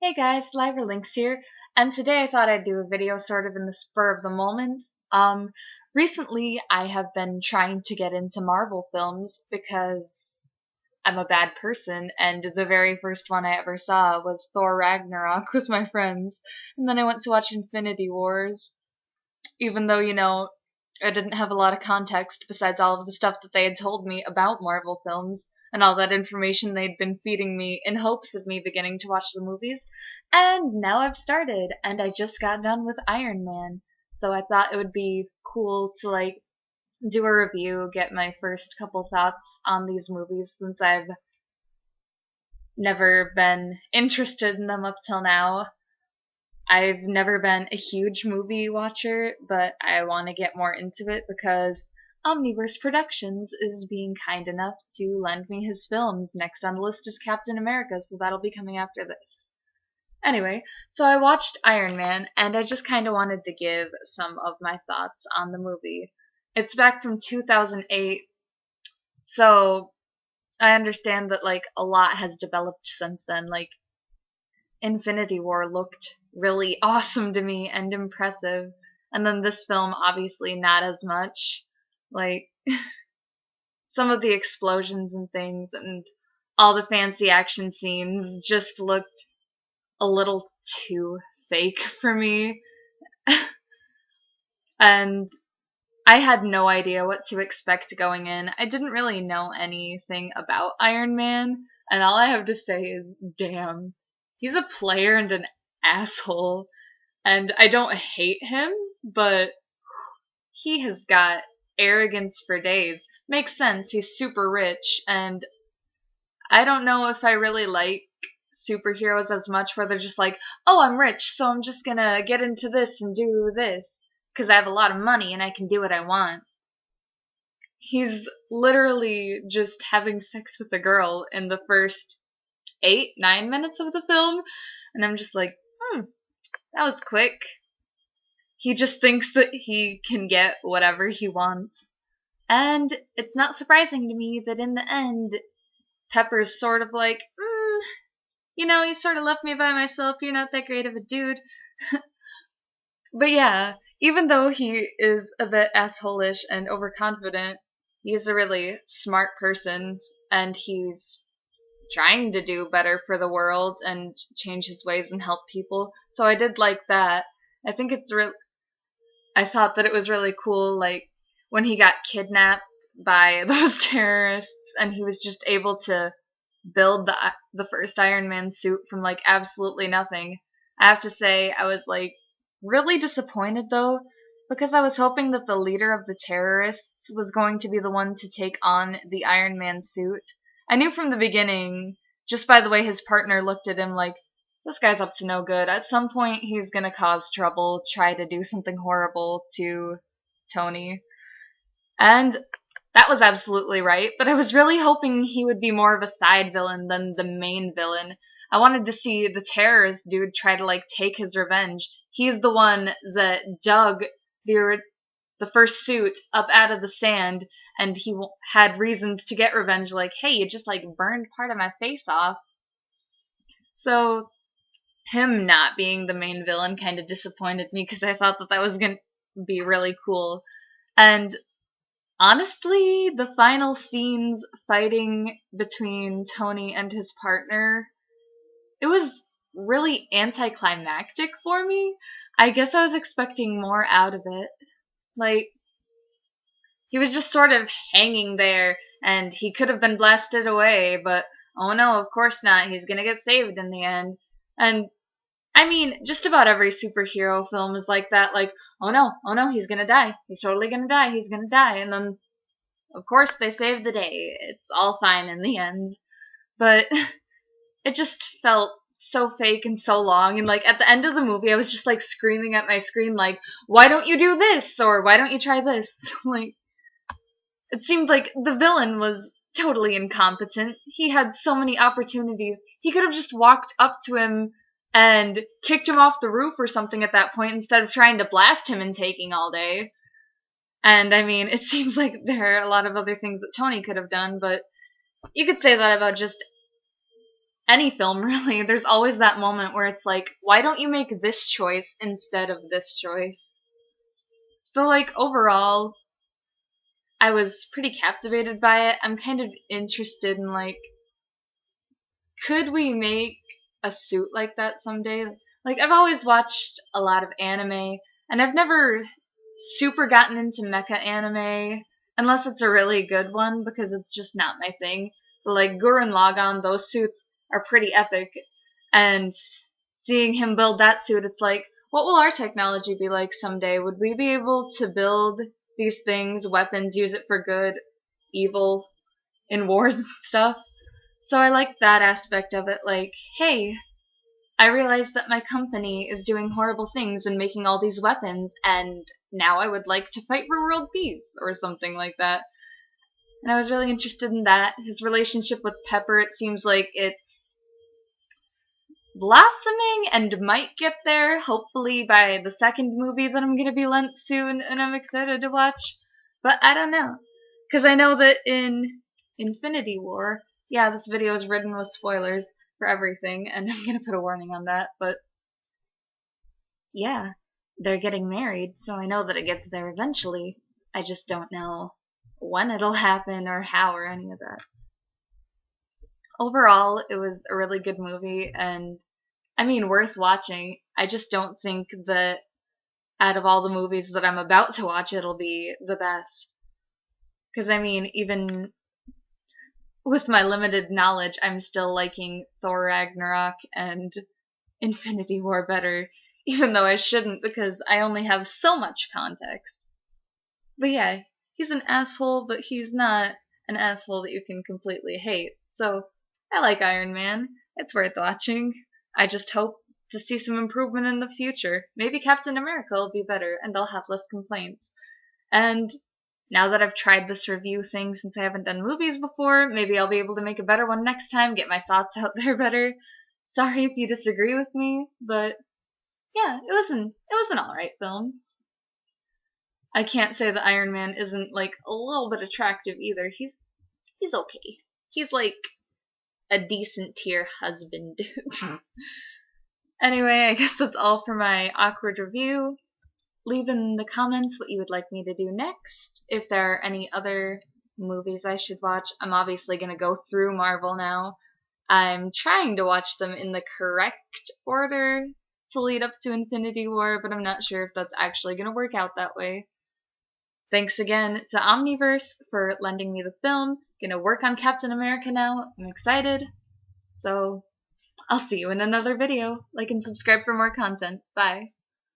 Hey guys, Lyra Linx here, and today I thought I'd do a video sort of in the spur of the moment. Recently I have been trying to get into Marvel films because I'm a bad person, and the very first one I ever saw was Thor Ragnarok with my friends, and then I went to watch Infinity Wars, even though, I didn't have a lot of context besides all of the stuff that they had told me about Marvel films and all that information they'd been feeding me in hopes of me beginning to watch the movies. And now I've started, and I just got done with Iron Man. So I thought it would be cool to do a review, get my first couple thoughts on these movies since I've never been interested in them up till now. I've never been a huge movie watcher, but I want to get more into it because Omniverse Productions is being kind enough to lend me his films. Next on the list is Captain America, so that'll be coming after this. Anyway, so I watched Iron Man, and I just kind of wanted to give some of my thoughts on the movie. It's back from 2008, so I understand that, a lot has developed since then. Infinity War looked really awesome to me and impressive. And then this film, obviously, not as much. Like, some of the explosions and things and all the fancy action scenes just looked a little too fake for me. And I had no idea what to expect going in. I didn't really know anything about Iron Man, and all I have to say is, damn. He's a player and an asshole, and I don't hate him, but he has got arrogance for days. Makes sense, he's super rich, and I don't know if I really like superheroes as much where they're just like, oh, I'm rich, so I'm just gonna get into this and do this, because I have a lot of money and I can do what I want. He's literally just having sex with a girl in the first 8-9 minutes of the film, and I'm just like, that was quick. He just thinks that he can get whatever he wants. And it's not surprising to me that in the end, Pepper's sort of like, you sort of left me by myself, you're not that great of a dude. But yeah, even though he is a bit assholish and overconfident, he's a really smart person, and he's trying to do better for the world and change his ways and help people. So I did like that. I think I thought that it was really cool, when he got kidnapped by those terrorists and he was just able to build the first Iron Man suit from absolutely nothing. I have to say I was really disappointed though, because I was hoping that the leader of the terrorists was going to be the one to take on the Iron Man suit. I knew from the beginning, just by the way his partner looked at him, this guy's up to no good. At some point, he's gonna cause trouble, try to do something horrible to Tony. And that was absolutely right, but I was really hoping he would be more of a side villain than the main villain. I wanted to see the terrorist dude try to, take his revenge. He's the one that dug the first suit up out of the sand, and he had reasons to get revenge, hey, you just burned part of my face off. So him not being the main villain kind of disappointed me, because I thought that was gonna be really cool. And honestly, the final scenes fighting between Tony and his partner, it was really anticlimactic for me. I guess I was expecting more out of it. He was just sort of hanging there, and he could have been blasted away, but oh no, of course not. He's gonna get saved in the end. And I mean, just about every superhero film is like that, oh no, he's gonna die. He's totally gonna die. He's gonna die. And then, of course, they save the day. It's all fine in the end. But it just felt so fake and so long, and at the end of the movie I was just screaming at my screen why don't you do this, or why don't you try this? It seemed like the villain was totally incompetent. He had so many opportunities. He could have just walked up to him and kicked him off the roof or something at that point instead of trying to blast him and taking all day. And I mean, it seems like there are a lot of other things that Tony could have done, but you could say that about just any film really, there's always that moment where it's like, why don't you make this choice instead of this choice? So like overall, I was pretty captivated by it. I'm kind of interested in like, could we make a suit like that someday? Like I've always watched a lot of anime, and I've never super gotten into mecha anime unless it's a really good one because it's just not my thing. But like Gurren Lagann, those suits are pretty epic, and seeing him build that suit, it's like, what will our technology be like someday? Would we be able to build these things, weapons, use it for good, evil, in wars and stuff? So I like that aspect of it. Like, hey, I realized that my company is doing horrible things and making all these weapons, and now I would like to fight for world peace, or something like that. And I was really interested in that. His relationship with Pepper, it seems like it's blossoming and might get there, hopefully by the second movie that I'm going to be lent soon, and I'm excited to watch. But I don't know. Because I know that in Infinity War, yeah, this video is ridden with spoilers for everything, and I'm going to put a warning on that, but yeah, they're getting married, so I know that it gets there eventually. I just don't know when it'll happen or how or any of that. Overall, it was a really good movie, and I mean, worth watching. I just don't think that out of all the movies that I'm about to watch, it'll be the best. Because, I mean, even with my limited knowledge, I'm still liking Thor Ragnarok and Infinity War better, even though I shouldn't because I only have so much context. But yeah, he's an asshole, but he's not an asshole that you can completely hate. So, I like Iron Man. It's worth watching. I just hope to see some improvement in the future. Maybe Captain America will be better and I'll have less complaints. And now that I've tried this review thing since I haven't done movies before, maybe I'll be able to make a better one next time, get my thoughts out there better. Sorry if you disagree with me, but yeah, it was an alright film. I can't say that Iron Man isn't like a little bit attractive either. He's okay. He's like a decent tier husband. Anyway, I guess that's all for my awkward review. Leave in the comments what you would like me to do next. If there are any other movies I should watch, I'm obviously going to go through Marvel now. I'm trying to watch them in the correct order to lead up to Infinity War, but I'm not sure if that's actually going to work out that way. Thanks again to Omniverse for lending me the film. Gonna work on Captain America now. I'm excited. So, I'll see you in another video. Like and subscribe for more content. Bye.